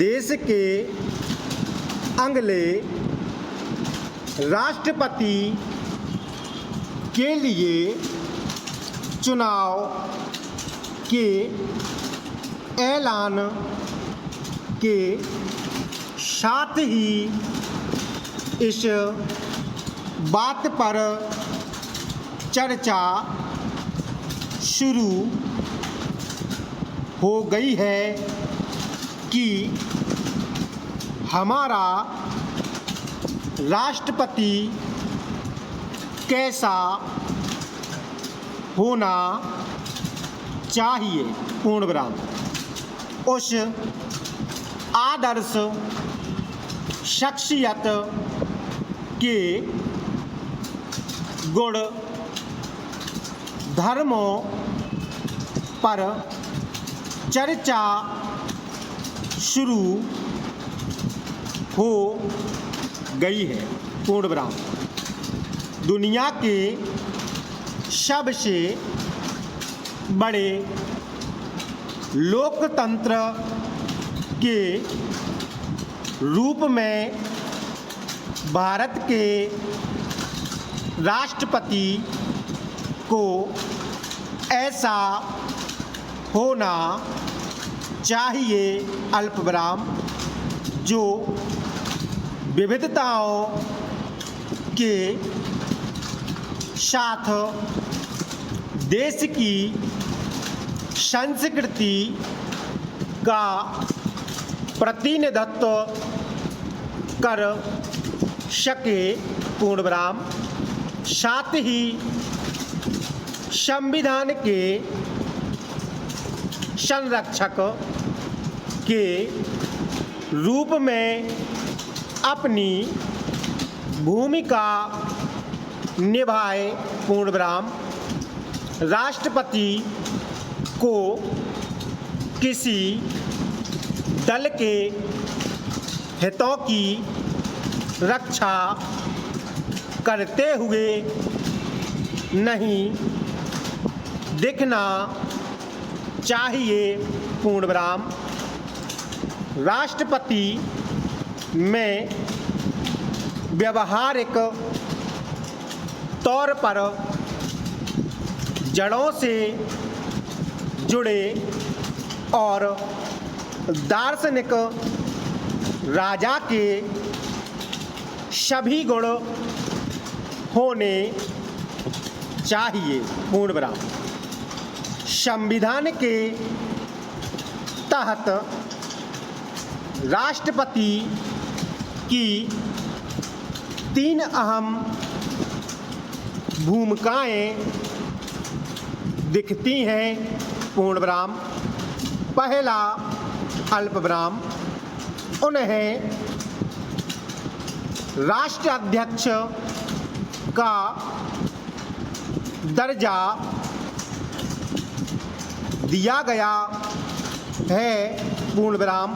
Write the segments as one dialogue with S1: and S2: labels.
S1: देश के अगले राष्ट्रपति के लिए चुनाव के ऐलान के साथ ही इस बात पर चर्चा शुरू हो गई है कि हमारा राष्ट्रपति कैसा होना चाहिए। पूर्ण विराम। उस आदर्श शख्सियत के गुण धर्मों पर चर्चा शुरू हो गई है। पूर्ण विराम। दुनिया के सबसे बड़े लोकतंत्र के रूप में भारत के राष्ट्रपति को ऐसा होना चाहिए अल्पविराम जो विविधताओं के साथ देश की संस्कृति का प्रतिनिधित्व कर सके। पूर्ण विराम। साथ ही संविधान के संरक्षक के रूप में अपनी भूमिका निभाए। पूर्ण विराम। राष्ट्रपति को किसी दल के हितों की रक्षा करते हुए नहीं दिखना चाहिए। पूर्ण विराम। राष्ट्रपति में व्यावहारिक तौर पर जड़ों से जुड़े और दार्शनिक राजा के सभी गुण होने चाहिए। पूर्ण विराम। संविधान के तहत राष्ट्रपति की 3 अहम भूमिकाएं दिखती हैं। पूर्ण विराम। पहला अल्पविराम। उन्हें राष्ट्राध्यक्ष का दर्जा दिया गया है। पूर्ण विराम।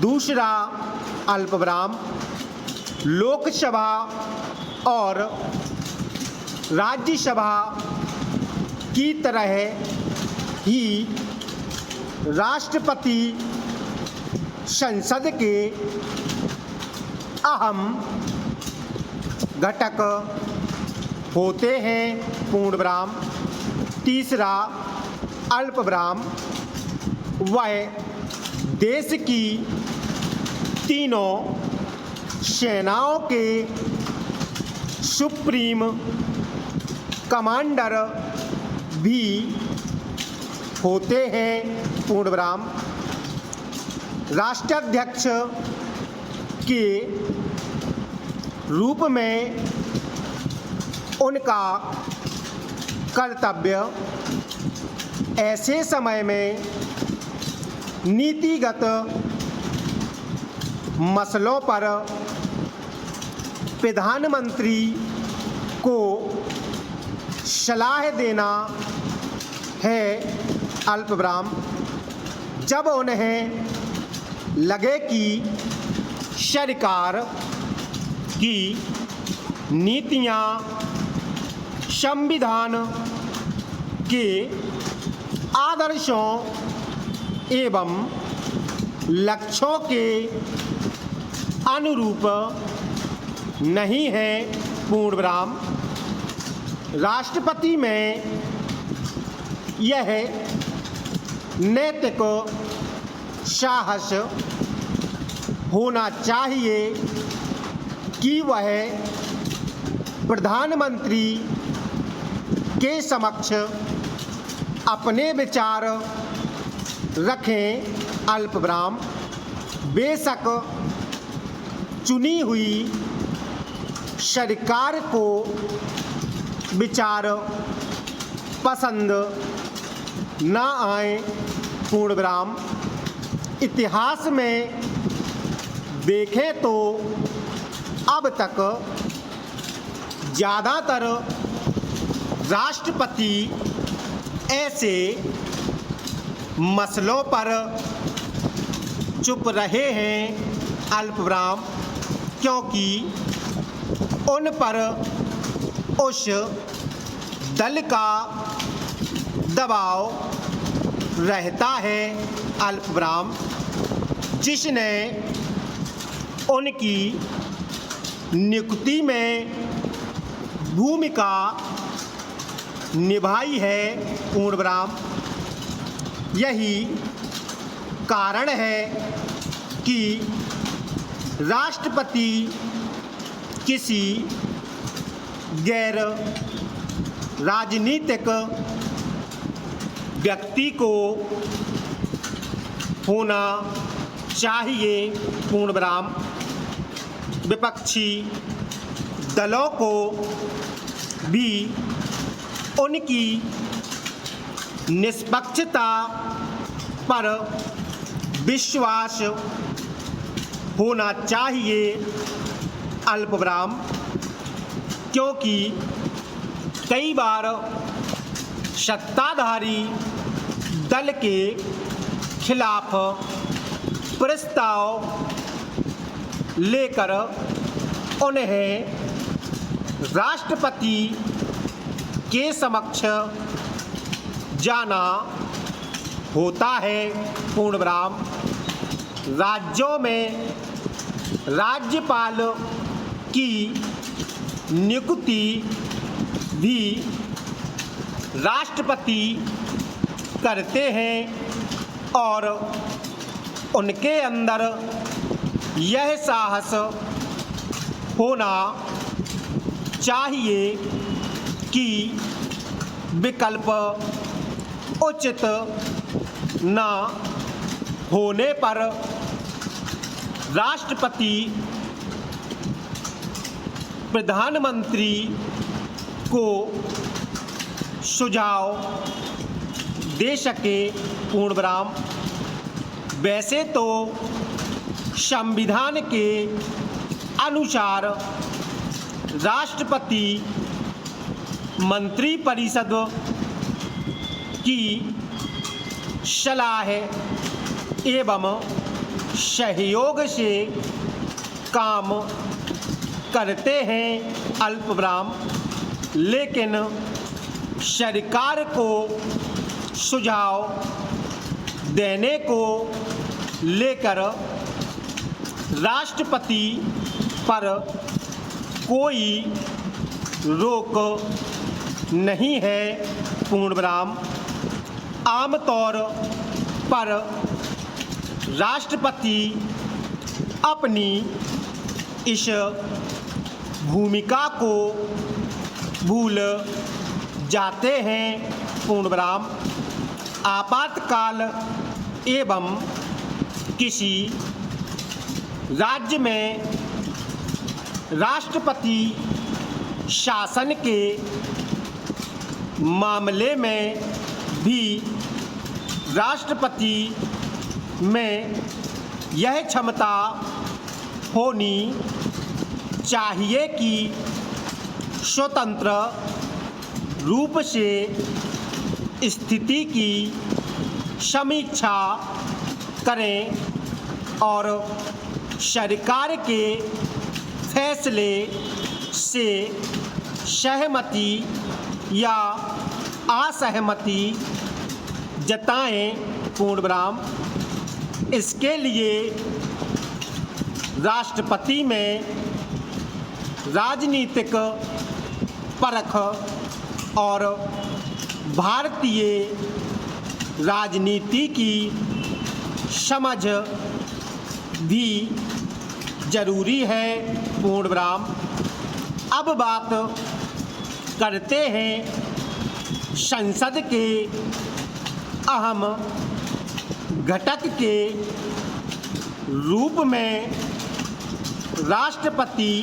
S1: दूसरा अल्पविराम। लोकसभा और राज्यसभा की तरह ही राष्ट्रपति संसद के अहम घटक होते हैं। पूर्ण विराम। तीसरा अल्पविराम। वह देश की तीनों सेनाओं के सुप्रीम कमांडर भी होते हैं। पूर्ण विराम। राष्ट्राध्यक्ष के रूप में उनका कर्तव्य ऐसे समय में नीतिगत मसलों पर प्रधानमंत्री को सलाह देना है। अल्पविराम। जब उन्हें लगे कि सरकार की नीतियां संविधान के आदर्शों एवं लक्ष्यों के अनुरूप नहीं है पूर्णविराम। राष्ट्रपति में यह नैतिक साहस होना चाहिए कि वह प्रधानमंत्री के समक्ष अपने विचार रखें अल्पविराम। बेशक चुनी हुई सरकार को विचार पसंद न आए पूर्णविराम। इतिहास में देखें तो अब तक ज़्यादातर राष्ट्रपति ऐसे मसलों पर चुप रहे हैं अल्पविराम, क्योंकि उन पर उस दल का दबाव रहता है अल्पविराम जिसने उनकी नियुक्ति में भूमिका निभाई है पूर्णविराम। यही कारण है कि राष्ट्रपति किसी गैर राजनीतिक व्यक्ति को होना चाहिए पूर्णविराम। विपक्षी दलों को भी उनकी निष्पक्षता पर विश्वास होना चाहिए अल्पविराम, क्योंकि कई बार सत्ताधारी दल के खिलाफ प्रस्ताव लेकर उन्हें राष्ट्रपति के समक्ष जाना होता है पूर्णविराम। राज्यों में राज्यपाल की नियुक्ति भी राष्ट्रपति करते हैं और उनके अंदर यह साहस होना चाहिए कि विकल्प उचित न होने पर राष्ट्रपति प्रधानमंत्री को सुझाव दे सके पूर्णविराम। वैसे तो संविधान के अनुसार राष्ट्रपति मंत्रिपरिषद की सलाह एवं सहयोग से काम करते हैं अल्पविराम, लेकिन सरकार को सुझाव देने को लेकर राष्ट्रपति पर कोई रोक नहीं है पूर्णविराम। आमतौर पर राष्ट्रपति अपनी इस भूमिका को भूल जाते हैं पूर्णविराम। आपातकाल एवं किसी राज्य में राष्ट्रपति शासन के मामले में भी राष्ट्रपति में यह क्षमता होनी चाहिए कि स्वतंत्र रूप से स्थिति की समीक्षा करें और सरकार के फैसले से सहमति या असहमति जताएं पूर्णविराम। इसके लिए राष्ट्रपति में राजनीतिक परख और भारतीय राजनीति की समझ भी जरूरी है। पूर्ण विराम। अब बात करते हैं संसद के अहम घटक के रूप में राष्ट्रपति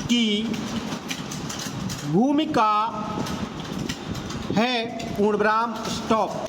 S1: की भूमिका है। पूर्ण विराम। स्टॉप।